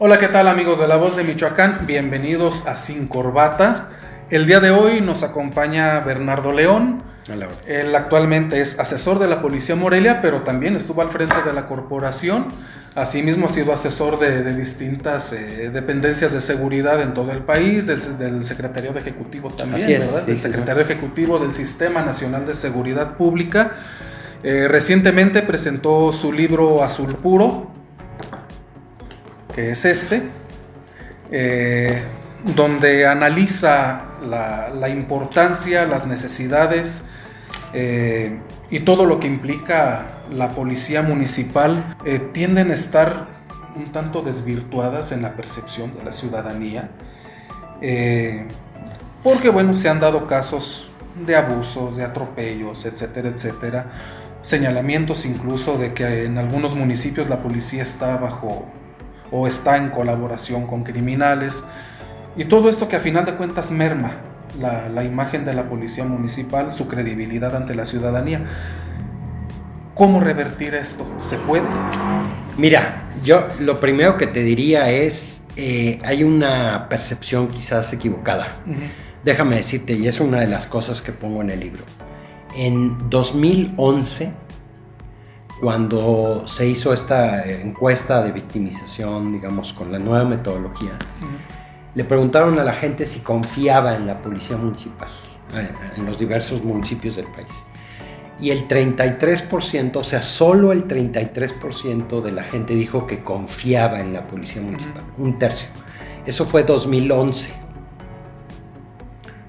Hola, ¿qué tal amigos de La Voz de Michoacán? Bienvenidos a Sin Corbata. El día de hoy nos acompaña Bernardo León. Hola. Él actualmente es asesor de la Policía Morelia, pero también estuvo al frente de la corporación. Asimismo ha sido asesor de distintas dependencias de seguridad en todo el país, del Secretariado Ejecutivo también, Así es, ¿verdad? sí, Del sí, Secretario Ejecutivo del Sistema Nacional de Seguridad Pública. Recientemente presentó su libro Azul Puro, que es eh, donde analiza la importancia, las necesidades y todo lo que implica la policía municipal. Tienden a estar un tanto desvirtuadas en la percepción de la ciudadanía, porque bueno, se han dado casos de abusos, de atropellos, etcétera, etcétera, señalamientos incluso de que en algunos municipios la policía está bajo o está en colaboración con criminales, y todo esto que a final de cuentas merma la imagen de la policía municipal, su credibilidad ante la ciudadanía. ¿Cómo revertir esto? ¿Se puede? Mira, yo lo primero que te diría es, hay una percepción quizás equivocada. Déjame decirte, y es una de las cosas que pongo en el libro. En 2011, cuando se hizo esta encuesta de victimización, digamos, con la nueva metodología, le preguntaron a la gente si confiaba en la policía municipal, en los diversos municipios del país. Y el 33%, o sea, solo el 33% de la gente dijo que confiaba en la policía municipal, un tercio. Eso fue 2011.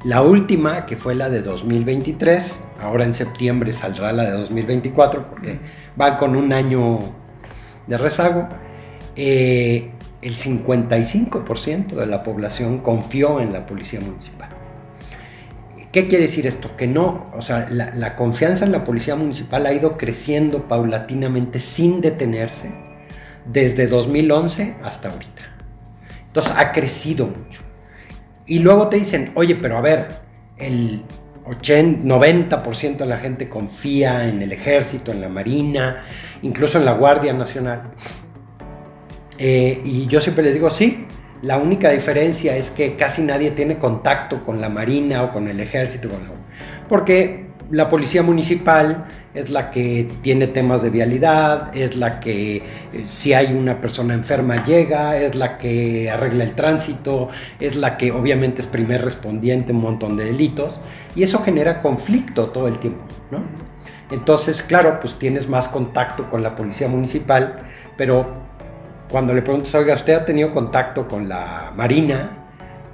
La última, que fue la de 2023, ahora en septiembre saldrá la de 2024, porque va con un año de rezago, el 55% de la población confió en la policía municipal. ¿Qué quiere decir esto? Que no, o sea, la confianza en la policía municipal ha ido creciendo paulatinamente sin detenerse desde 2011 hasta ahorita. Entonces ha crecido mucho. Y luego te dicen, oye, pero a ver, el 90% de la gente confía en el ejército, en la marina, incluso en la Guardia Nacional. Y yo siempre les digo, sí, la única diferencia es que casi nadie tiene contacto con la marina o con el ejército, porque la policía municipal es la que tiene temas de vialidad, es la que si hay una persona enferma llega, es la que arregla el tránsito, es la que obviamente es primer respondiente a un montón de delitos, y eso genera conflicto todo el tiempo, ¿no? Entonces, claro, pues tienes más contacto con la policía municipal, pero cuando le preguntas, oiga, ¿usted ha tenido contacto con la marina?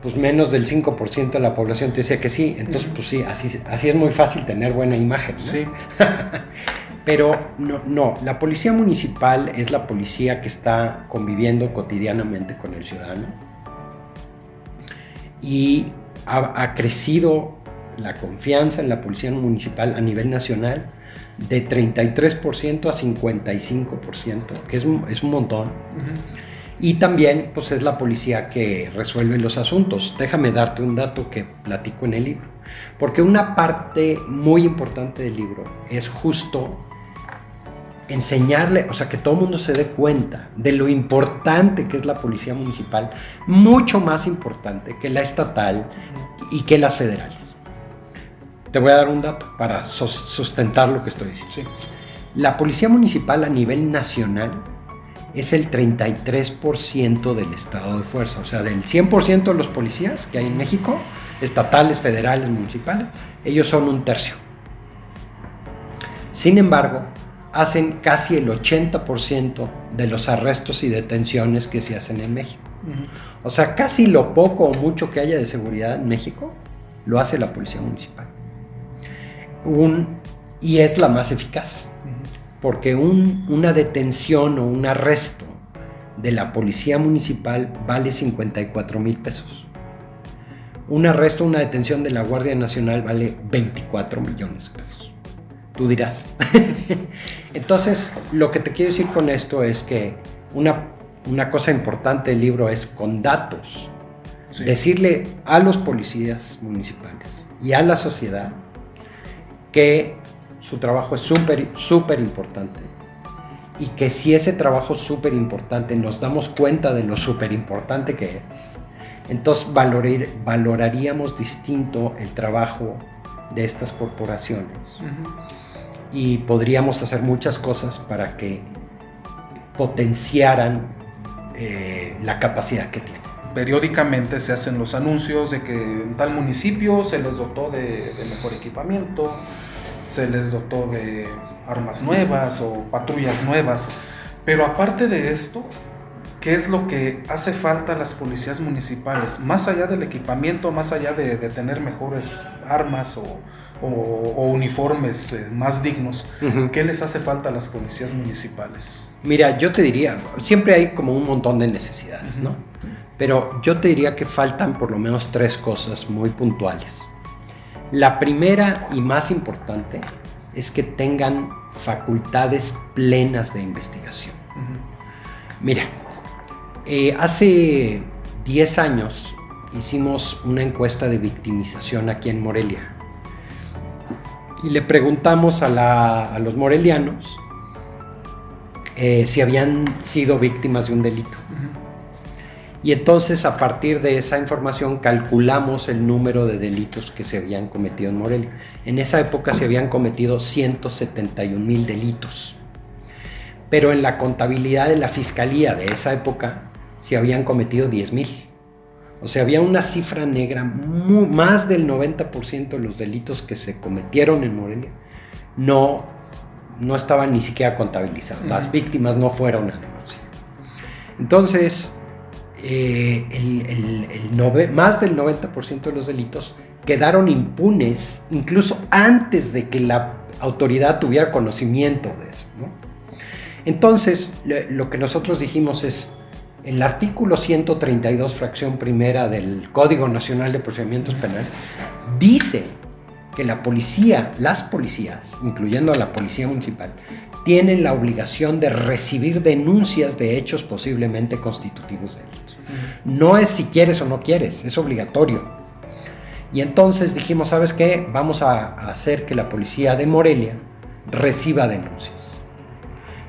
Pues menos del 5% de la población te dice que sí. Entonces, pues sí, así es muy fácil tener buena imagen, ¿no? Sí. Pero no, la policía municipal es la policía que está conviviendo cotidianamente con el ciudadano. Y ha crecido la confianza en la policía municipal a nivel nacional de 33% a 55%, que es un montón. Y también pues es la policía que resuelve los asuntos. Déjame darte un dato que platico en el libro, porque una parte muy importante del libro es justo enseñarle, o sea, que todo el mundo se dé cuenta de lo importante que es la policía municipal, mucho más importante que la estatal y que las federales. Te voy a dar un dato para sustentar lo que estoy diciendo. Sí. La policía municipal a nivel nacional es el 33% del estado de fuerza, o sea, del 100% de los policías que hay en México, estatales, federales, municipales, ellos son un tercio. Sin embargo, hacen casi el 80% de los arrestos y detenciones que se hacen en México. O sea, casi lo poco o mucho que haya de seguridad en México, lo hace la policía municipal. Y es la más eficaz, porque una detención o un arresto de la policía municipal vale 54,000 pesos. Un arresto o una detención de la Guardia Nacional vale 24 millones de pesos. Tú dirás. Entonces, lo que te quiero decir con esto es que una cosa importante del libro es con datos, sí, decirle a los policías municipales y a la sociedad que su trabajo es súper importante y que si ese trabajo es súper importante, nos damos cuenta de lo súper importante que es, entonces valoraríamos distinto el trabajo de estas corporaciones. Y podríamos hacer muchas cosas para que potenciaran la capacidad que tienen. Periódicamente se hacen los anuncios de que en tal municipio se les dotó de mejor equipamiento, se les dotó de armas nuevas o patrullas nuevas. Pero aparte de esto, ¿qué es lo que hace falta a las policías municipales? Más allá del equipamiento, más allá de tener mejores armas o uniformes más dignos, ¿qué les hace falta a las policías municipales? Mira, yo te diría, siempre hay como un montón de necesidades, ¿no? Pero yo te diría que faltan por lo menos 3 cosas muy puntuales. La primera y más importante es que tengan facultades plenas de investigación. Mira, hace 10 años hicimos una encuesta de victimización aquí en Morelia y le preguntamos a los morelianos si habían sido víctimas de un delito. Y entonces, a partir de esa información, calculamos el número de delitos que se habían cometido en Morelia. En esa época se habían cometido 171,000 delitos. Pero en la contabilidad de la fiscalía de esa época se habían cometido 10,000. O sea, había una cifra negra, más del 90% de los delitos que se cometieron en Morelia no estaban ni siquiera contabilizados. Las víctimas no fueron a denuncia. Entonces, más del 90% de los delitos quedaron impunes incluso antes de que la autoridad tuviera conocimiento de eso, ¿no? Entonces, lo que nosotros dijimos es, el artículo 132, fracción primera del Código Nacional de Procedimientos Penales, dice que las policías, incluyendo a la policía municipal, tienen la obligación de recibir denuncias de hechos posiblemente constitutivos de delitos. No es si quieres o no quieres, es obligatorio. Y entonces dijimos, ¿sabes qué? Vamos a hacer que la policía de Morelia reciba denuncias.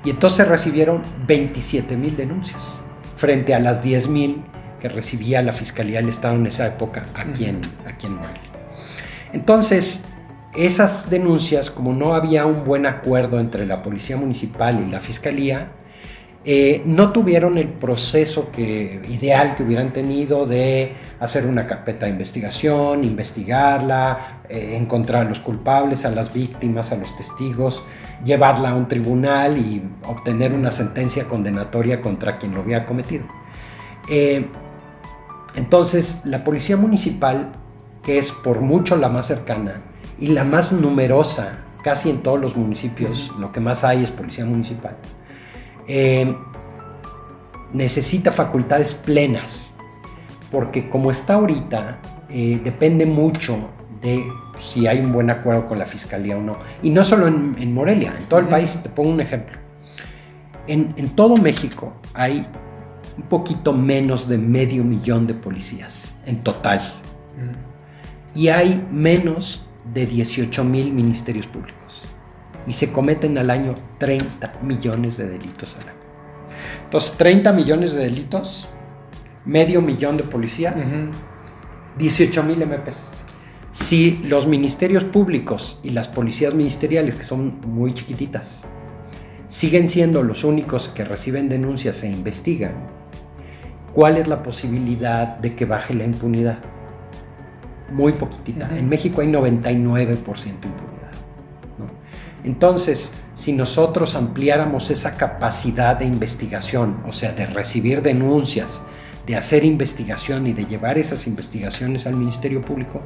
Y entonces recibieron 27,000 denuncias, frente a las 10,000 que recibía la Fiscalía del Estado en esa época aquí en Morelia. Entonces, esas denuncias, como no había un buen acuerdo entre la Policía Municipal y la Fiscalía, no tuvieron el proceso ideal que hubieran tenido de hacer una carpeta de investigación, investigarla, encontrar a los culpables, a las víctimas, a los testigos, llevarla a un tribunal y obtener una sentencia condenatoria contra quien lo había cometido. Entonces, la Policía Municipal, que es por mucho la más cercana y la más numerosa, casi en todos los municipios, lo que más hay es Policía Municipal, necesita facultades plenas, porque como está ahorita, depende mucho de si hay un buen acuerdo con la Fiscalía o no. Y no solo en Morelia, en todo el país. Te pongo un ejemplo. En todo México hay un poquito menos de 500,000 de policías en total. Y hay menos de 18,000 ministerios públicos. Y se cometen al año 30 millones de delitos al año. Entonces, 30 millones de delitos, 500,000 de policías, 18,000 MPs. Si los ministerios públicos y las policías ministeriales, que son muy chiquititas, siguen siendo los únicos que reciben denuncias e investigan, ¿cuál es la posibilidad de que baje la impunidad? Muy poquitita. En México hay 99% impunidad, ¿no? Entonces, si nosotros ampliáramos esa capacidad de investigación, o sea, de recibir denuncias, de hacer investigación y de llevar esas investigaciones al Ministerio Público,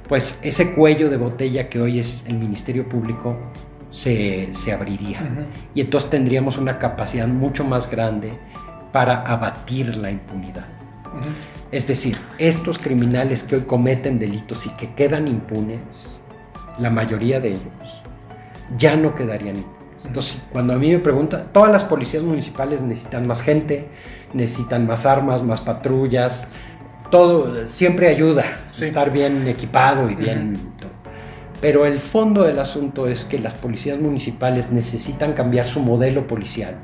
pues ese cuello de botella que hoy es el Ministerio Público se abriría. Y entonces tendríamos una capacidad mucho más grande para abatir la impunidad. Es decir, estos criminales que hoy cometen delitos y que quedan impunes, la mayoría de ellos ya no quedarían impunes. Entonces, cuando a mí me preguntan, todas las policías municipales necesitan más gente, necesitan más armas, más patrullas, todo siempre ayuda, estar bien equipado y bien todo. Pero el fondo del asunto es que las policías municipales necesitan cambiar su modelo policial,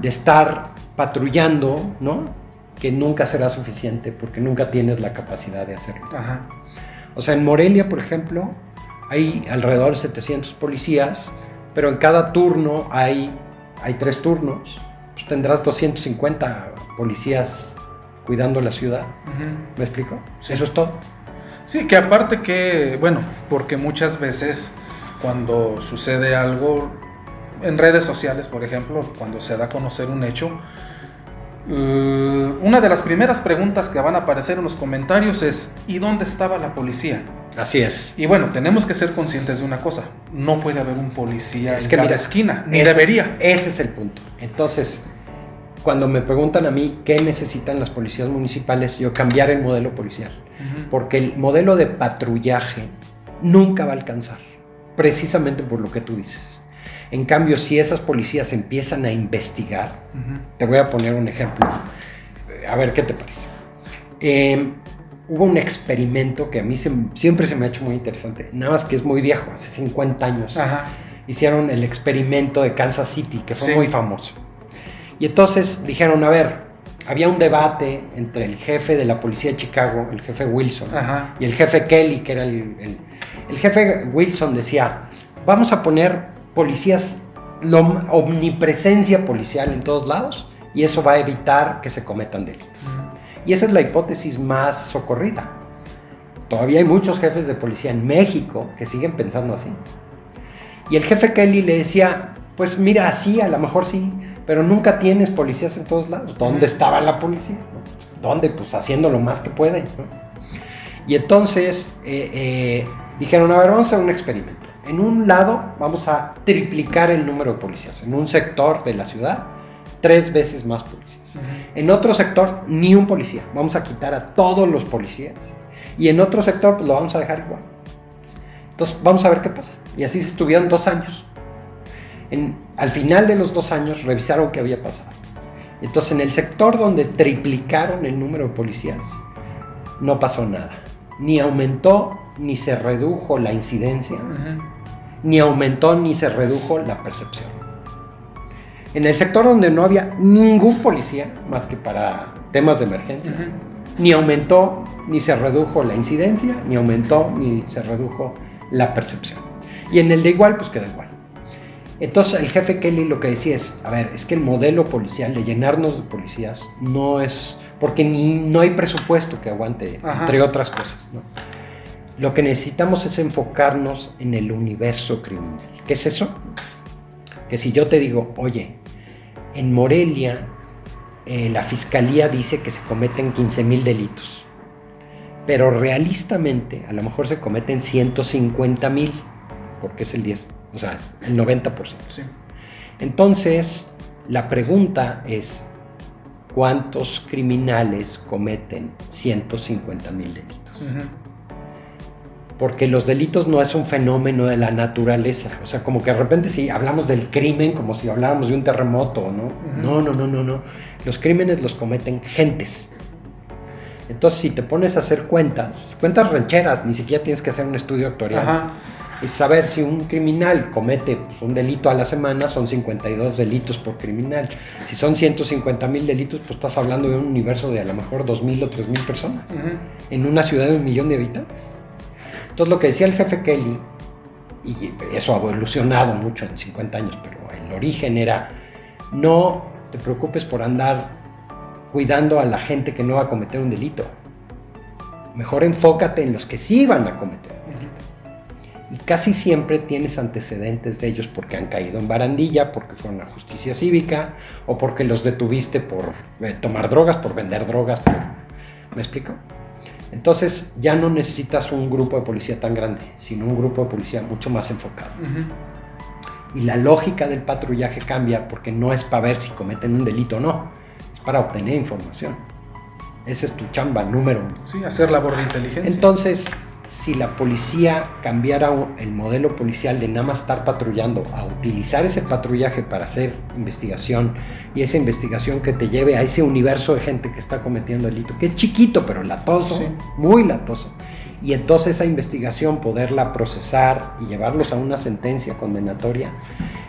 de estar patrullando, ¿no? Que nunca será suficiente porque nunca tienes la capacidad de hacerlo. Ajá. O sea, en Morelia, por ejemplo, hay alrededor de 700 policías, pero en cada turno hay 3 turnos. Pues tendrás 250 policías cuidando la ciudad. ¿Me explico? Sí. Eso es todo. Sí, que aparte que, bueno, porque muchas veces cuando sucede algo en redes sociales, por ejemplo, cuando se da a conocer un hecho, una de las primeras preguntas que van a aparecer en los comentarios es ¿y dónde estaba la policía? Así es. Y bueno, tenemos que ser conscientes de una cosa, no puede haber un policía en cada esquina, ni ese, debería. Ese es el punto. Entonces, cuando me preguntan a mí qué necesitan las policías municipales, yo cambiar el modelo policial, porque el modelo de patrullaje nunca va a alcanzar, precisamente por lo que tú dices. En cambio, si esas policías empiezan a investigar, te voy a poner un ejemplo, a ver qué te parece. Hubo un experimento que a mí siempre se me ha hecho muy interesante, nada más que es muy viejo, hace 50 años. Ajá. Hicieron el experimento de Kansas City, que fue muy famoso. Y entonces dijeron, a ver, había un debate entre el jefe de la policía de Chicago, el jefe Wilson, y el jefe Kelly, que era el jefe Wilson decía, vamos a poner policías, omnipresencia policial en todos lados, y eso va a evitar que se cometan delitos. Y esa es la hipótesis más socorrida. Todavía hay muchos jefes de policía en México que siguen pensando así. Y el jefe Kelly le decía, pues mira, sí, a lo mejor sí, pero nunca tienes policías en todos lados. ¿Dónde estaba la policía? ¿Dónde? Pues haciendo lo más que pueden, ¿no? Y entonces dijeron, a ver, vamos a hacer un experimento. En un lado vamos a triplicar el número de policías. En un sector de la ciudad, 3 veces más policías. En otro sector, ni un policía. Vamos a quitar a todos los policías. Y en otro sector, pues lo vamos a dejar igual. Entonces, vamos a ver qué pasa. Y así se estuvieron 2 años. Al final de los 2 años, revisaron qué había pasado. Entonces, en el sector donde triplicaron el número de policías, no pasó nada. Ni aumentó, ni se redujo la incidencia, ni aumentó, ni se redujo la percepción. En el sector donde no había ningún policía, más que para temas de emergencia, ni aumentó, ni se redujo la incidencia, ni aumentó, ni se redujo la percepción. Y en el de igual, pues quedó igual. Entonces el jefe Kelly lo que decía es, a ver, es que el modelo policial de llenarnos de policías no es, porque no hay presupuesto que aguante, entre otras cosas, ¿no? Lo que necesitamos es enfocarnos en el universo criminal. ¿Qué es eso? Que si yo te digo, oye, en Morelia la fiscalía dice que se cometen 15,000 delitos, pero realistamente a lo mejor se cometen 150,000, porque es el 10, o sea, es el 90%. Sí. Entonces, la pregunta es, ¿cuántos criminales cometen 150,000 delitos? Porque los delitos no es un fenómeno de la naturaleza. O sea, como que de repente si hablamos del crimen como si habláramos de un terremoto, ¿no? No. Los crímenes los cometen gentes. Entonces, si te pones a hacer cuentas rancheras, ni siquiera tienes que hacer un estudio actuarial. Y saber si un criminal comete un delito a la semana, son 52 delitos por criminal. Si son 150,000 delitos, pues estás hablando de un universo de a lo mejor 2,000 o 3,000 personas. En una ciudad de 1,000,000 de habitantes. Entonces, lo que decía el jefe Kelly, y eso ha evolucionado mucho en 50 años, pero el origen era, no te preocupes por andar cuidando a la gente que no va a cometer un delito. Mejor enfócate en los que sí van a cometer un delito. Y casi siempre tienes antecedentes de ellos porque han caído en barandilla, porque fueron a justicia cívica, o porque los detuviste por tomar drogas, por vender drogas. ¿Me explico? Entonces ya no necesitas un grupo de policía tan grande, sino un grupo de policía mucho más enfocado. Y la lógica del patrullaje cambia porque no es para ver si cometen un delito o no, es para obtener información. Esa es tu chamba número 1. Sí, hacer labor de inteligencia. Entonces, si la policía cambiara el modelo policial de nada más estar patrullando a utilizar ese patrullaje para hacer investigación, y esa investigación que te lleve a ese universo de gente que está cometiendo delito, que es chiquito pero latoso, muy latoso, y entonces esa investigación poderla procesar y llevarlos a una sentencia condenatoria,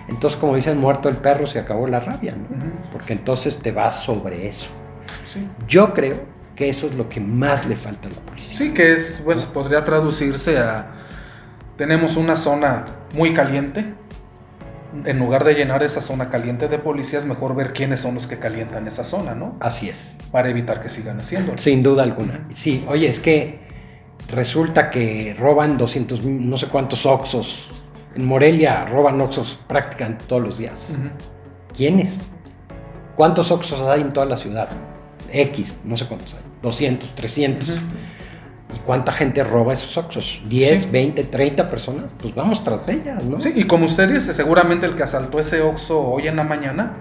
entonces como dicen, muerto el perro se acabó la rabia, ¿no? Porque entonces te vas sobre eso. Sí. Yo creo que eso es lo que más le falta a la policía. Sí, que es, bueno, podría traducirse a, tenemos una zona muy caliente, en lugar de llenar esa zona caliente de policías, mejor ver quiénes son los que calientan esa zona, ¿no? Así es. Para evitar que sigan haciéndolo. Sin duda alguna. Sí, oye, es que resulta que roban 200, no sé cuántos Oxxos. En Morelia roban Oxxos prácticamente todos los días. ¿Quiénes? ¿Cuántos Oxxos hay en toda la ciudad? X, no sé cuántos hay. 200, 300. ¿Y cuánta gente roba esos Oxxos? 10, 20, 30 personas. Pues vamos tras ellas, ¿no? Sí, y como usted dice, seguramente el que asaltó ese Oxxo hoy en la mañana,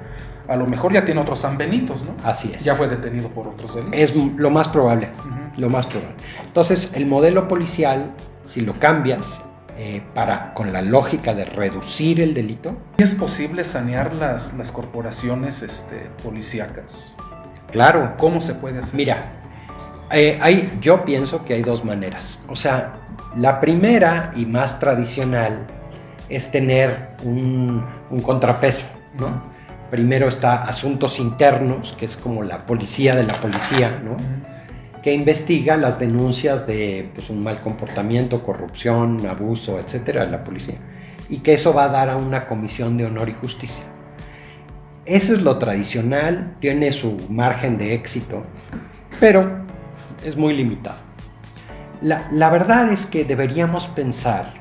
a lo mejor ya tiene otros San Benitos, ¿no? Así es. Ya fue detenido por otros delitos. Es lo más probable, lo más probable. Entonces, el modelo policial, si lo cambias con la lógica de reducir el delito... ¿Es posible sanear las corporaciones policíacas? Claro. ¿Cómo se puede hacer? Mira, yo pienso que hay dos maneras. O sea, la primera y más tradicional es tener un contrapeso, ¿no? Primero está asuntos internos, que es como la policía de la policía, ¿no? Que investiga las denuncias de pues, un mal comportamiento, corrupción, abuso, etcétera, de la policía. Y que eso va a dar a una comisión de honor y justicia. Eso es lo tradicional, tiene su margen de éxito, pero es muy limitado. La verdad es que deberíamos pensar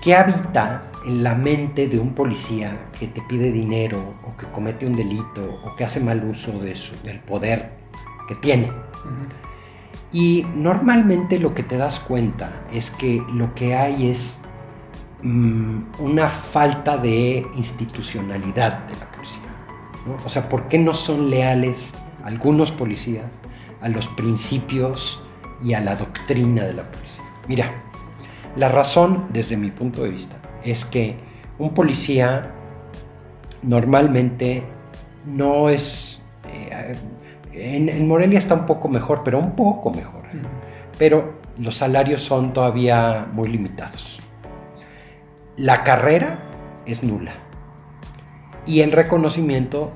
qué habita en la mente de un policía que te pide dinero o que comete un delito o que hace mal uso del poder que tiene. Y normalmente lo que te das cuenta es que lo que hay es una falta de institucionalidad de la policía, ¿no? O sea, ¿por qué no son leales algunos policías a los principios y a la doctrina de la policía? Mira, la razón, desde mi punto de vista, es que un policía normalmente no es... en Morelia está un poco mejor, pero un poco mejor. Pero los salarios son todavía muy limitados. La carrera es nula. Y el reconocimiento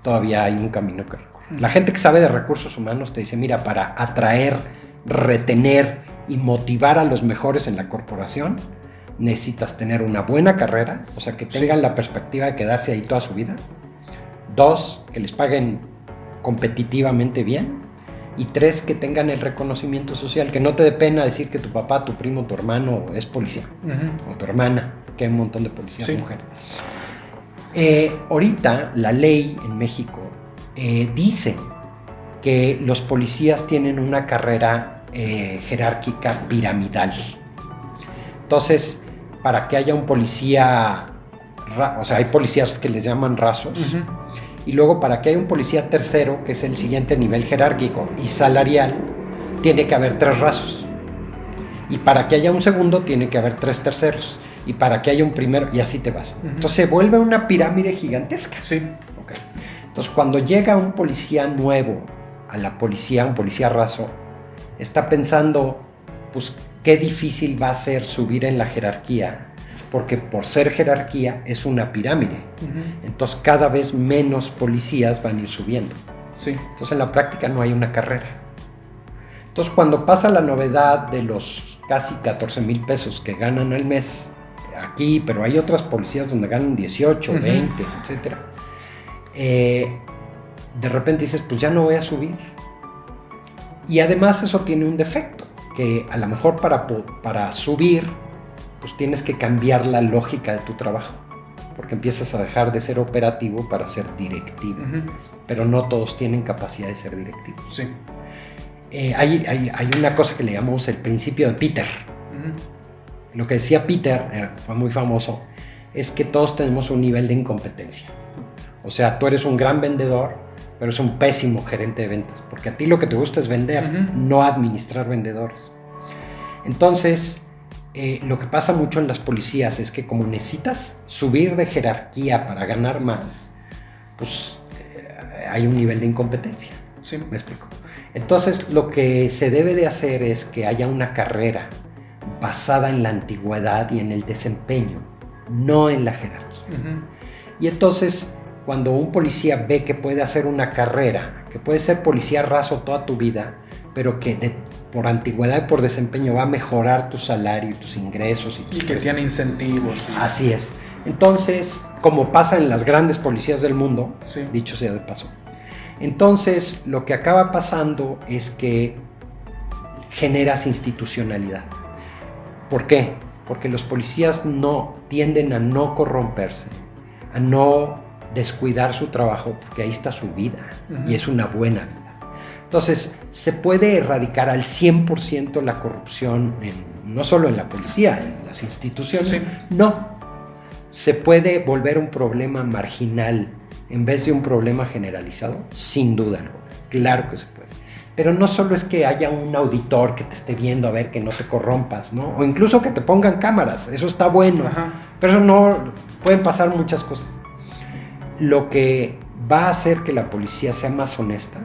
todavía hay un camino que recorrer. La gente que sabe de recursos humanos te dice, mira, para atraer, retener y motivar a los mejores en la corporación, necesitas tener una buena carrera, o sea, que tengan la perspectiva de quedarse ahí toda su vida. 2, que les paguen competitivamente bien. Y 3, que tengan el reconocimiento social, que no te dé pena decir que tu papá, tu primo, tu hermano es policía, o tu hermana, que hay un montón de policías mujeres. Ahorita la ley en México dice que los policías tienen una carrera jerárquica piramidal. Entonces, para que haya un policía, o sea, hay policías que les llaman rasos, y luego para que haya un policía tercero, que es el siguiente nivel jerárquico y salarial, tiene que haber 3 rasos. Y para que haya un segundo, tiene que haber 3 terceros. Y para que haya un primero, y así te vas. Entonces se vuelve una pirámide gigantesca. Sí. Okay. Entonces cuando llega un policía nuevo a la policía, un policía raso, está pensando, pues, qué difícil va a ser subir en la jerarquía, porque por ser jerarquía es una pirámide. Entonces cada vez menos policías van a ir subiendo. Sí. Entonces en la práctica no hay una carrera. Entonces cuando pasa la novedad de los casi 14,000 pesos que ganan al mes aquí, pero hay otras policías donde ganan 18, 20, etc. De repente dices, pues ya no voy a subir. Y además eso tiene un defecto, que a lo mejor para subir, pues tienes que cambiar la lógica de tu trabajo, porque empiezas a dejar de ser operativo para ser directivo. Pero no todos tienen capacidad de ser directivos. Sí. Hay una cosa que le llamamos el principio de Peter. Lo que decía Peter, fue muy famoso, es que todos tenemos un nivel de incompetencia. O sea, tú eres un gran vendedor, pero eres un pésimo gerente de ventas, porque a ti lo que te gusta es vender, no administrar vendedores. Entonces, lo que pasa mucho en las policías es que como necesitas subir de jerarquía para ganar más, pues hay un nivel de incompetencia. Sí. ¿Me explico? Entonces, lo que se debe de hacer es que haya una carrera basada en la antigüedad y en el desempeño, no en la jerarquía. Y entonces, cuando un policía ve que puede hacer una carrera, que puede ser policía raso toda tu vida, pero que por antigüedad y por desempeño va a mejorar tu salario y tus ingresos. Y que tiene incentivos. Sí. Así es. Entonces, como pasa en las grandes policías del mundo, sí. dicho sea de paso, entonces lo que acaba pasando es que generas institucionalidad. ¿Por qué? Porque los policías tienden a no corromperse, a no descuidar su trabajo, porque ahí está su vida, y es una buena vida. Entonces, ¿se puede erradicar al 100% la corrupción no solo en la policía, en las instituciones? Sí. No. ¿Se puede volver un problema marginal en vez de un problema generalizado? Sin duda alguna. Claro que se puede. Pero no solo es que haya un auditor que te esté viendo a ver que no te corrompas, ¿no? O incluso que te pongan cámaras. Eso está bueno. Ajá. Pero eso no... Pueden pasar muchas cosas. Lo que va a hacer que la policía sea más honesta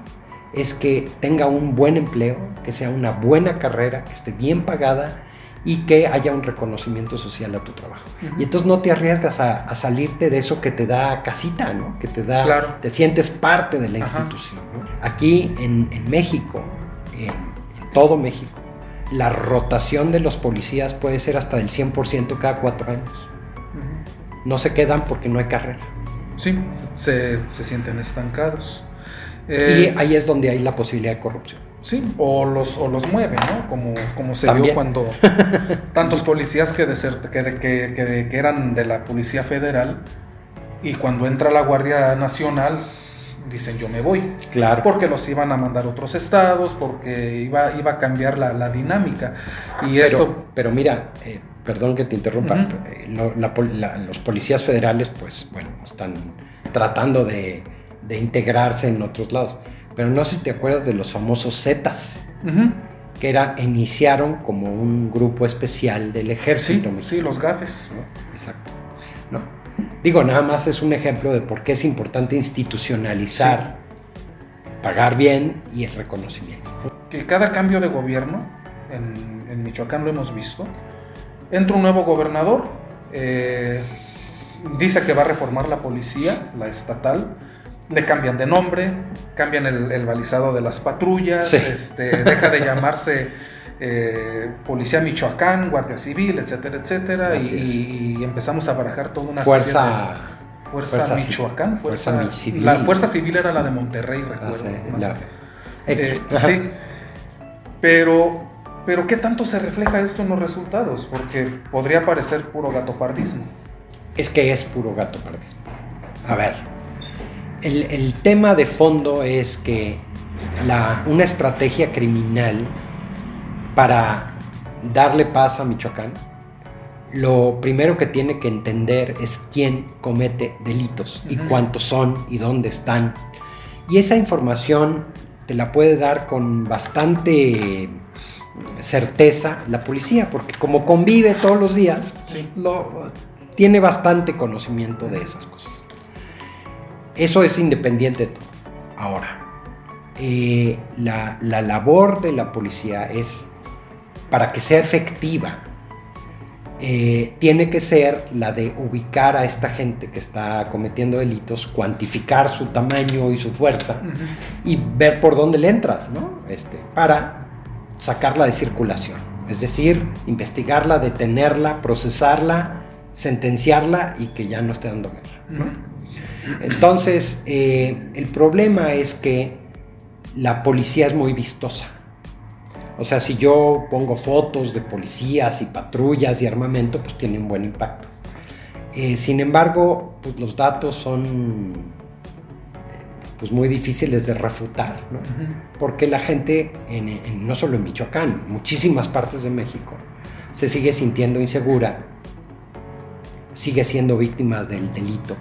es que tenga un buen empleo, que sea una buena carrera, que esté bien pagada y que haya un reconocimiento social a tu trabajo. Y entonces no te arriesgas a salirte de eso que te da casita, ¿no? Que te da, claro. Te sientes parte de la institución, ¿no? Aquí en México, en todo México, la rotación de los policías puede ser hasta del 100% cada 4 años. No se quedan porque no hay carrera. Sí, se sienten estancados. Y ahí es donde hay la posibilidad de corrupción. Sí, o los mueven, ¿no? Como se ¿También? dio cuando tantos policías que eran de la Policía Federal, y cuando entra la Guardia Nacional dicen yo me voy. Claro. Porque los iban a mandar a otros estados, porque iba a cambiar la dinámica. Y pero mira, perdón que te interrumpa, los policías federales pues bueno, están tratando de integrarse en otros lados. Pero no sé si te acuerdas de los famosos Zetas, que iniciaron como un grupo especial del ejército. Sí, los gafes. ¿No? Exacto. ¿No? Digo, nada más es un ejemplo de por qué es importante institucionalizar, pagar bien y el reconocimiento. Que cada cambio de gobierno, en Michoacán lo hemos visto, entra un nuevo gobernador, dice que va a reformar la policía, la estatal, le cambian de nombre, cambian el balizado de las patrullas, deja de llamarse Policía Michoacán, Guardia Civil, etcétera, etcétera, y empezamos a barajar toda una Fuerza Michoacán, Fuerza Civil. La Fuerza Civil era la de Monterrey, recuerdo. Sí. Pero ¿qué tanto se refleja esto en los resultados? Porque podría parecer puro gatopardismo. Es que es puro gatopardismo. A ver, el tema de fondo es que una estrategia criminal para darle paz a Michoacán, lo primero que tiene que entender es quién comete delitos y cuántos son y dónde están. Y esa información te la puede dar con bastante certeza la policía, porque como convive todos los días, tiene bastante conocimiento de esas cosas. Eso es independiente de todo. Ahora, la labor de la policía es, para que sea efectiva, tiene que ser la de ubicar a esta gente que está cometiendo delitos, cuantificar su tamaño y su fuerza y ver por dónde le entras, ¿no? Para sacarla de circulación. Es decir, investigarla, detenerla, procesarla, sentenciarla y que ya no esté dando guerra, ¿no? Entonces, el problema es que la policía es muy vistosa. O sea, si yo pongo fotos de policías y patrullas y armamento, pues tiene un buen impacto. Sin embargo, pues los datos son pues muy difíciles de refutar, ¿no? Porque la gente, no solo en Michoacán, muchísimas partes de México, se sigue sintiendo insegura, sigue siendo víctima del delito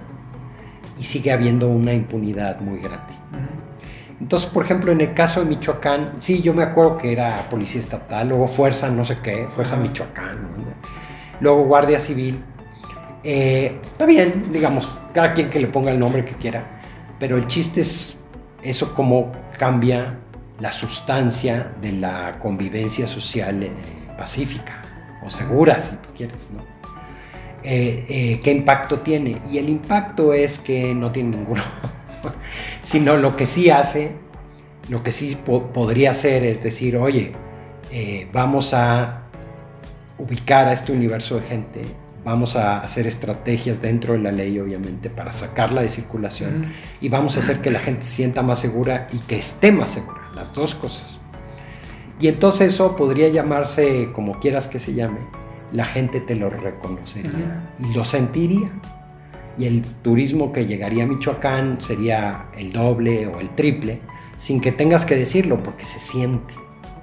y sigue habiendo una impunidad muy grande. Entonces, por ejemplo, en el caso de Michoacán, sí, yo me acuerdo que era policía estatal, luego fuerza no sé qué, fuerza Michoacán, ¿no? Luego guardia civil. Está bien, digamos, cada quien que le ponga el nombre que quiera, pero el chiste es eso, cómo cambia la sustancia de la convivencia social pacífica o segura, si tú quieres, ¿no? ¿Qué impacto tiene? Y el impacto es que no tiene ninguno, sino lo que sí hace, lo que sí podría hacer es decir, oye, vamos a ubicar a este universo de gente, vamos a hacer estrategias dentro de la ley, obviamente, para sacarla de circulación y vamos a hacer que la gente se sienta más segura y que esté más segura, las dos cosas. Y entonces eso podría llamarse, como quieras que se llame, la gente te lo reconocería y lo sentiría. Y el turismo que llegaría a Michoacán sería el doble o el triple, sin que tengas que decirlo, porque se siente.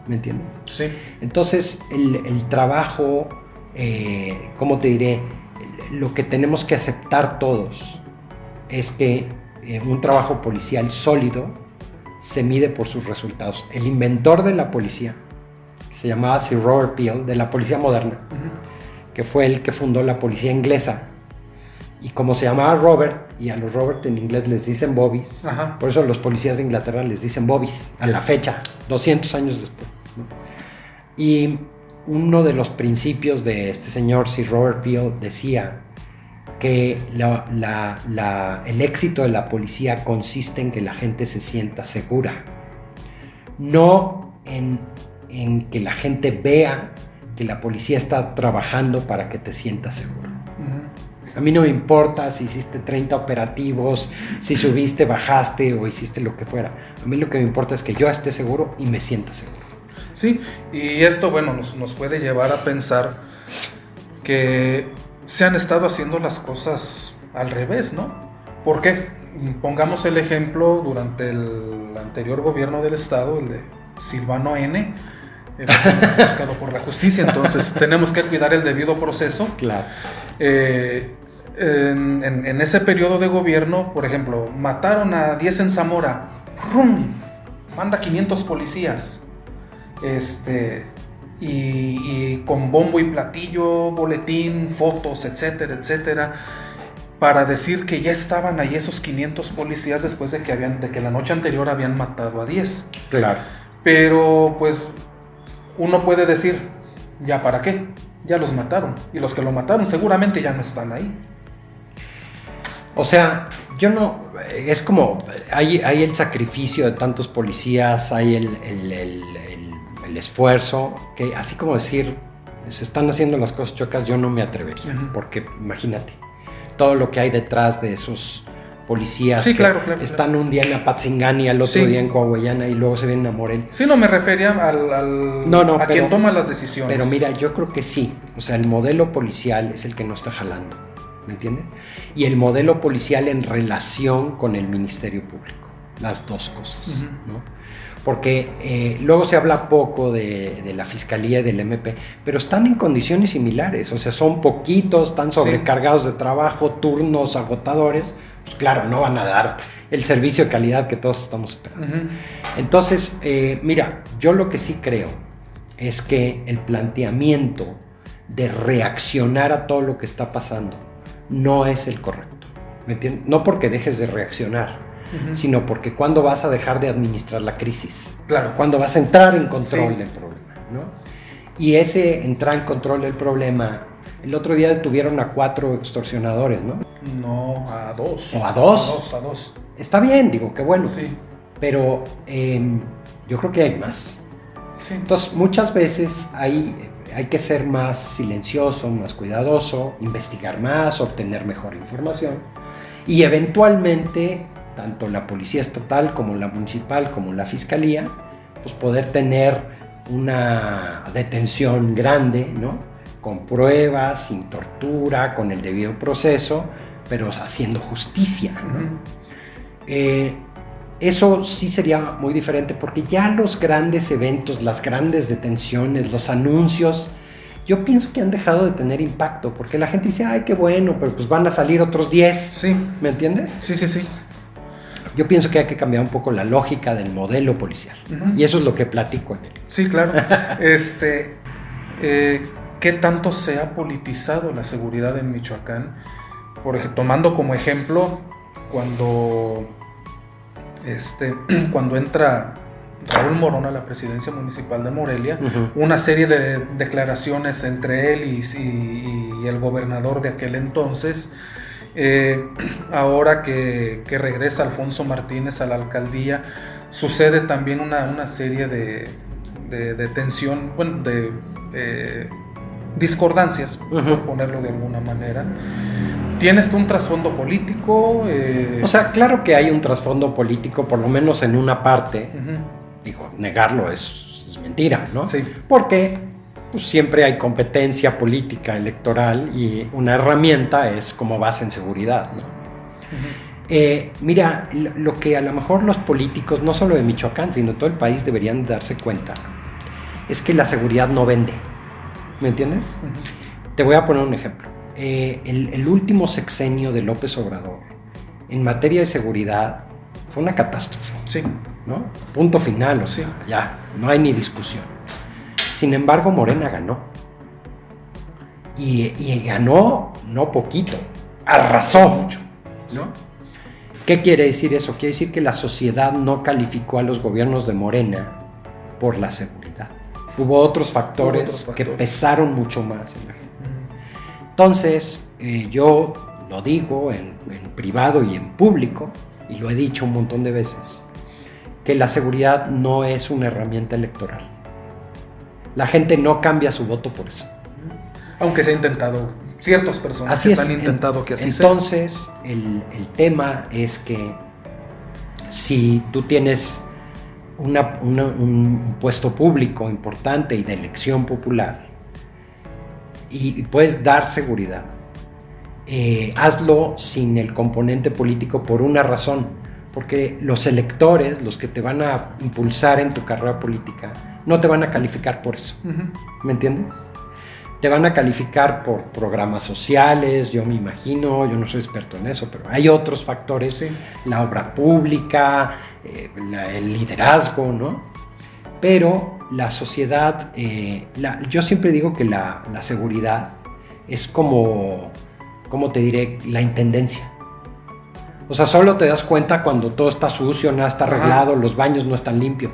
¿Me entiendes? Sí. Entonces, el trabajo, ¿cómo te diré? Lo que tenemos que aceptar todos es que un trabajo policial sólido se mide por sus resultados. El inventor de la policía, se llamaba Sir Robert Peel, de la policía moderna, que fue el que fundó la policía inglesa. Y como se llamaba Robert, y a los Robert en inglés les dicen Bobbies, por eso los policías de Inglaterra les dicen Bobbies, a la fecha, 200 años después, ¿no? Y uno de los principios de este señor Sir Robert Peel decía que el éxito de la policía consiste en que la gente se sienta segura, no en que la gente vea que la policía está trabajando para que te sientas seguro. A mí no me importa si hiciste 30 operativos, si subiste, bajaste o hiciste lo que fuera. A mí lo que me importa es que yo esté seguro y me sienta seguro. Sí, y esto, bueno, nos puede llevar a pensar que se han estado haciendo las cosas al revés, ¿no? ¿Por qué? Pongamos el ejemplo durante el anterior gobierno del estado, el de Silvano N., es buscado por la justicia, entonces tenemos que cuidar el debido proceso. Claro. En ese periodo de gobierno, por ejemplo, mataron a 10 en Zamora, ¡rum! Manda 500 policías, y con bombo y platillo, boletín, fotos, etcétera, etcétera, para decir que ya estaban ahí esos 500 policías después de que la noche anterior habían matado a 10. Claro. Pero pues uno puede decir, ¿ya para qué? Ya los mataron, y los que lo mataron seguramente ya no están ahí. O sea, yo no, es como, hay el sacrificio de tantos policías, hay el esfuerzo, que así como decir, se están haciendo las cosas chocas, yo no me atrevería, porque imagínate, todo lo que hay detrás de esos policías que claro. están un día en Apatzingán y al otro día en Coahuayana y luego se vienen a Morelia. Sí, no me refería a quien toma las decisiones. Pero mira, yo creo que sí, o sea, el modelo policial es el que no está jalando, ¿me entiendes? Y el modelo policial en relación con el Ministerio Público, las dos cosas, ¿no? Porque luego se habla poco de la Fiscalía y del MP, pero están en condiciones similares, o sea, son poquitos, están sobrecargados de trabajo, turnos agotadores, pues claro, no van a dar el servicio de calidad que todos estamos esperando. Entonces, mira, yo lo que sí creo es que el planteamiento de reaccionar a todo lo que está pasando no es el correcto, ¿me entiendes? No porque dejes de reaccionar, sino porque cuando vas a dejar de administrar la crisis, cuando vas a entrar en control del problema, ¿no? Y ese entrar en control del problema, el otro día detuvieron a 4 extorsionadores, ¿no? No, a 2. ¿O a 2? A 2. Está bien, digo, qué bueno. Sí. Pero yo creo que hay más. Sí. Entonces, muchas veces hay que ser más silencioso, más cuidadoso, investigar más, obtener mejor información y eventualmente tanto la policía estatal como la municipal como la fiscalía, pues poder tener una detención grande, ¿no? Con pruebas, sin tortura, con el debido proceso, pero haciendo justicia, ¿no? Eso sí sería muy diferente porque ya los grandes eventos, las grandes detenciones, los anuncios, yo pienso que han dejado de tener impacto porque la gente dice, ay, qué bueno, pero pues van a salir otros 10. Sí. ¿Me entiendes? Sí. Yo pienso que hay que cambiar un poco la llógica del modelo policial. Y eso es lo que platico en él. Sí, claro. ¿Qué tanto se ha politizado la seguridad en Michoacán? Tomando como ejemplo, cuando entra Raúl Morón a la presidencia municipal de Morelia, Uh-huh. una serie de declaraciones entre él y el gobernador de aquel entonces. Ahora que regresa Alfonso Martínez a la alcaldía, sucede también una serie de tensión, bueno, de discordancias, Uh-huh. por ponerlo de alguna manera. ¿Tienes un trasfondo político? O sea, claro que hay un trasfondo político, por lo menos en una parte. Uh-huh. Digo, negarlo es mentira, ¿no? Sí. Porque pues, siempre hay competencia política electoral y una herramienta es como base en seguridad, ¿no? Uh-huh. Mira, lo que a lo mejor los políticos, no solo de Michoacán, sino de todo el país deberían darse cuenta, es que la seguridad no vende. ¿Me entiendes? Uh-huh. Te voy a poner un ejemplo. El último sexenio de López Obrador en materia de seguridad fue una catástrofe, Sí. ¿no? Punto final, o Sí. sea, ya, no hay ni discusión. Sin embargo, Morena ganó. Y ganó no poquito, arrasó mucho, ¿no? ¿Qué quiere decir eso? Quiere decir que la sociedad no calificó a los gobiernos de Morena por la seguridad. Hubo otros factores que pesaron mucho más en la gente. Entonces, yo lo digo en privado y en público, y lo he dicho un montón de veces, que la seguridad no es una herramienta electoral. La gente no cambia su voto por eso. Aunque se ha intentado, ciertas personas Así han intentado que así sea. Entonces, el tema es que si tú tienes un puesto público importante y de elección popular, y puedes dar seguridad, hazlo sin el componente político por una razón, porque los electores, los que te van a impulsar en tu carrera política, no te van a calificar por eso. Uh-huh. ¿Me entiendes? Te van a calificar por programas sociales, yo me imagino, yo no soy experto en eso, pero hay otros factores, Sí. La obra pública, el liderazgo, ¿no? Pero la sociedad, yo siempre digo que la seguridad es como, ¿cómo te diré? La intendencia. O sea, solo te das cuenta cuando todo está sucio, nada está arreglado, los baños no están limpios.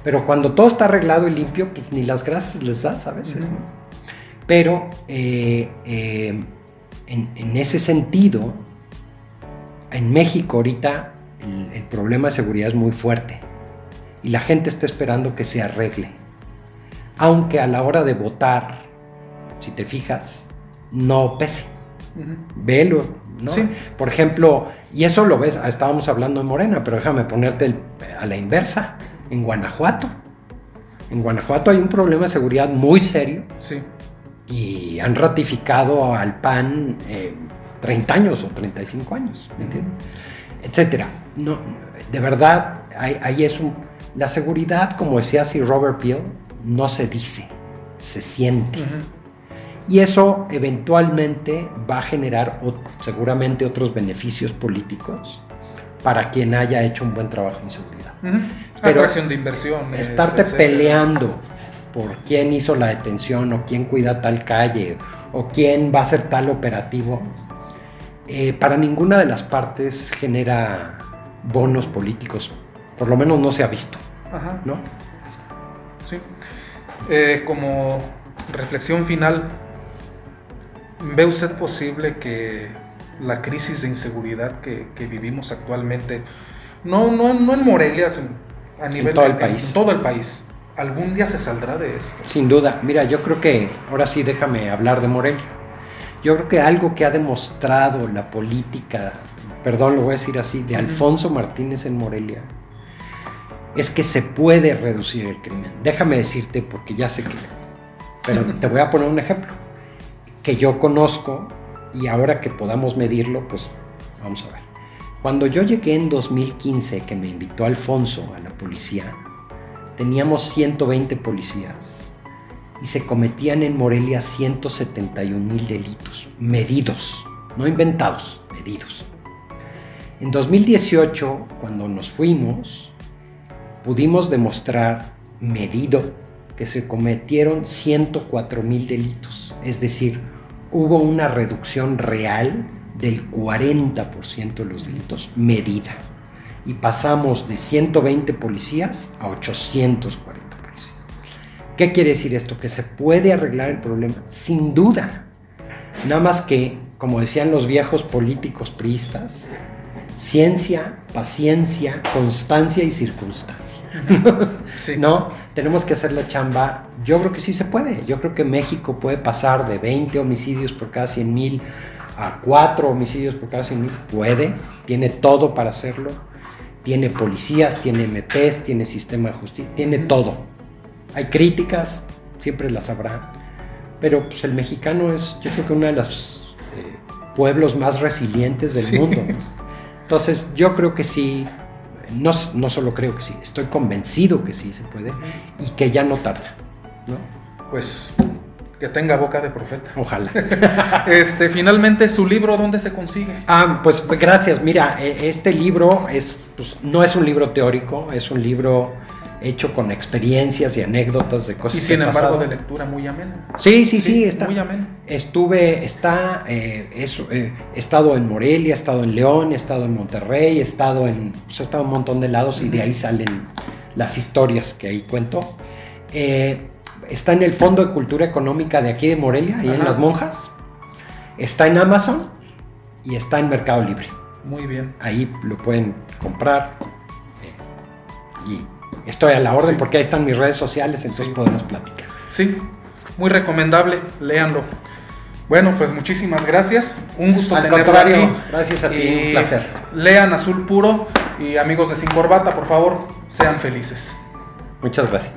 Pero cuando todo está arreglado y limpio, pues ni las gracias les das a veces, ¿no? Pero en ese sentido, en México ahorita el problema de seguridad es muy fuerte. Y la gente está esperando que se arregle. Aunque a la hora de votar, si te fijas, no pese. Uh-huh. Velo, ¿no? Sí. Por ejemplo, y eso lo ves, estábamos hablando de Morena, pero déjame ponerte a la inversa. En Guanajuato. En Guanajuato hay un problema de seguridad muy serio. Sí. Y han ratificado al PAN 30 años o 35 años, ¿me entiendes? Etcétera. No, de verdad, ahí es la seguridad, como decía así Robert Peel, no se dice, se siente. Uh-huh. Y eso eventualmente va a generar seguramente otros beneficios políticos para quien haya hecho un buen trabajo en seguridad. Uh-huh. Pero atracción de inversiones. estarte peleando por quién hizo la detención o quién cuida tal calle o quién va a hacer tal operativo, para ninguna de las partes genera bonos políticos, por lo menos no se ha visto. Ajá. ¿No? Sí. Como reflexión final, ¿ve usted posible que la crisis de inseguridad que vivimos actualmente, no en Morelia, sino a nivel en todo el país, en todo el país, algún día se saldrá de esto? Sin duda. Mira, yo creo que, ahora sí déjame hablar de Morelia. Yo creo que algo que ha demostrado la política, perdón, lo voy a decir así, de Alfonso Martínez en Morelia, es que se puede reducir el crimen. Déjame decirte, porque ya sé que... Pero te voy a poner un ejemplo que yo conozco y ahora que podamos medirlo, pues vamos a ver. Cuando yo llegué en 2015, que me invitó Alfonso a la policía, teníamos 120 policías y se cometían en Morelia 171,000 delitos, medidos, no inventados, medidos. En 2018, cuando nos fuimos, pudimos demostrar, medido, que se cometieron 104,000 delitos. Es decir, hubo una reducción real del 40% de los delitos, medida. y pasamos de 120 policías a 840 policías. ¿Qué quiere decir esto? Que se puede arreglar el problema, sin duda. Nada más que, como decían los viejos políticos priistas, ciencia, paciencia, constancia y circunstancia. Sí. ¿No? Tenemos que hacer la chamba. Yo creo que sí se puede. Yo creo que México puede pasar de 20 homicidios por cada 100,000 a 4 homicidios por cada 100,000. Puede, tiene todo para hacerlo. Tiene policías, tiene MPs, tiene sistema de justicia, tiene todo. Hay críticas, siempre las habrá. Pero pues, el mexicano es, yo creo que uno de los pueblos más resilientes del mundo, ¿no? Entonces, yo creo que sí, no solo creo que sí, estoy convencido que sí se puede y que ya no tarda, ¿no? Pues que tenga boca de profeta. Ojalá. Finalmente, ¿su libro dónde se consigue? Pues gracias. Mira, este libro no es un libro teórico, es un libro hecho con experiencias y anécdotas de cosas y sin que han embargo pasado. de lectura muy amena. Sí, está muy ameno. He estado en Morelia, he estado en León, he estado en Monterrey, he estado en un montón de lados y de ahí salen las historias que ahí cuento. Está en el Fondo de Cultura Económica de aquí de Morelia, ahí en Las Monjas. Está en Amazon y está en Mercado Libre. Muy bien. Ahí lo pueden comprar. Y estoy a la orden porque ahí están mis redes sociales, entonces podemos platicar. Sí, muy recomendable, léanlo. Bueno, pues muchísimas gracias. Un gusto tenerlo aquí. Gracias a ti, un placer. Lean Azul Puro y amigos de Sin Corbata, por favor, sean felices. Muchas gracias.